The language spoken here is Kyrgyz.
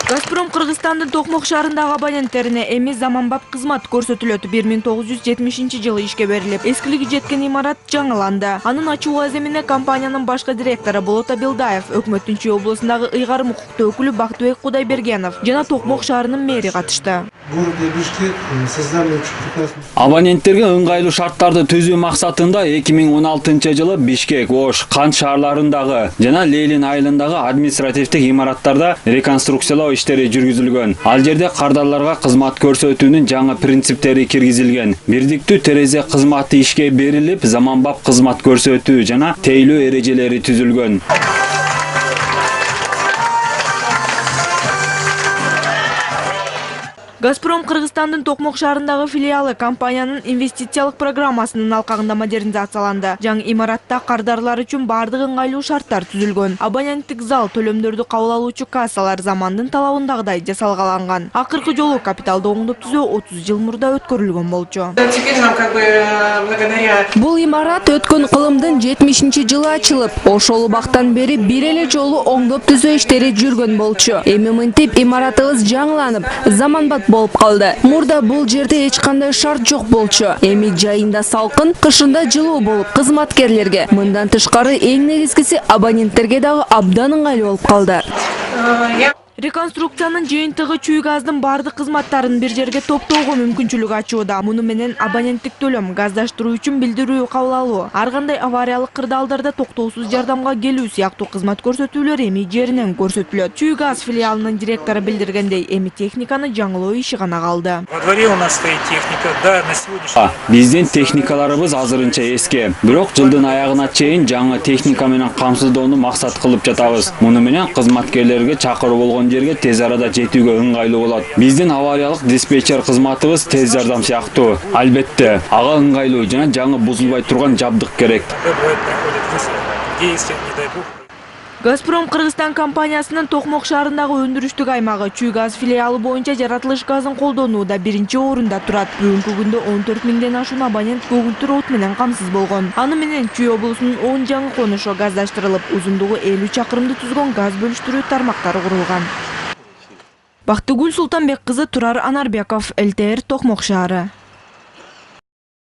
Газпром Кыргызстандын Токмок шаарындагы абоненттерине эми заманбап кызмат көрсөтүлөт. 1970 ишке берилип, эскилиги жеткен имарат жаңыланды. Анын ачуу аземине компаниянын башкы директору Болот Абилдаев, өкмөттүн Чүй облусундагы ыйгарым укуктуу өкүлү Бактыбек Кудайбергенов жана Токмок шаарынын мэри катышты. Абоненттерге ыңгайлуу шарттарды түзүү максатында 2016 жылы Бишкек, Ош, Кант шаарларындагы жана Лейлин айылындагы административдик имараттарда реконструкциялоо иштери жүргүзүлгөн. Ал жерде кардарларга кызмат көрсөтүүнүн жаңы принциптери киргизилген. Бирдиктүү терезе кызматы ишке берилип, заманбап кызмат көрсөтүү жана тейлөө эрежелери түзүлгөн. Газпром Кыргызстандын Токмок шаарындагы филиалы компаниянын инвестициялык программасынын алкагында модернизацияланды. Жаңы имаратта кардарлар үчүн бардык ыңгайлуу шарттар түзүлгөн. Абоненттик зал, төлөмдөрдү кабыл алуучу кассалар замандын талабындагыдай жасалгаланган. Акыркы жолу капиталды оңдоп түзөө 30 жыл мурда өткөрүлгөн болчу. Бул имарат өткөн кылымдын 70-жылы ачылып, ошол убактан бери бир эле жолу оңдоп түзөө иштери жүргөн болчу. Эми мынтип имаратыбыз жаңыланып, заманбап болуп калды. Мурда бул жерде эч кандай шарт жок болчу. Эми жайында салкын, кышында жылуу болуп кызматкерлерге. Мындан тышкары эң негизгиси абоненттерге дагы абдан ыңгайлуу болуп калды. Реконструкциянын жыйынтыгы Чүй газдын бардык кызматтарын бир жерге топтоого мүмкүнчүлүк ачууда. Муну менен абоненттик төлөм, газдаштыруу үчүн билдирүү кабыл алуу, ар кандай авариялык кырдаалдарда токтоосуз жардамга келүү сыяктуу кызмат көрсөтүүлөр эми жеринен көрсөтүлөт. Чүй газ филиалынын директору билдиргендей, эми техниканы жаңылоо иши гана калды. Во дворе у нас стоит техника, да, на сегодняшний Биздин техникаларыбыз азырынча эски. Бирок жылдын аягына чейин жаңы техника менен камсыздоону максат кылып жатабыз. Муну менен кызматкерлерге чакыруу болгон жерге тез арада жетүүгө ыңгайлуу болот. Биздин авариялык диспетчер кызматыбыз тез жардам сыяктуу. Албетте, ага ыңгайлуу жана жаңы бузулбай турган жабдык керек. Газпром Кыргызстан компаниясынын Токмок шаарындагы өндүрүштүк аймагы Чүй газ филиалы боюнча жаратылыш газын колдонууда биринчи орунда турат. Бүгүнкү күндө 14 миңден ашуун абонент көгүлтүр от менен камсыз болгон. Аны менен Чүй облусунун 10 жаңы конушу газдаштырылып, узундугу 50 чакырымды түзгөн газ бөлүштүрүү тармактары курулган. Бактыгүл Султанбек кызы, Турар Анарбеков, ЛТР, Токмок шаары.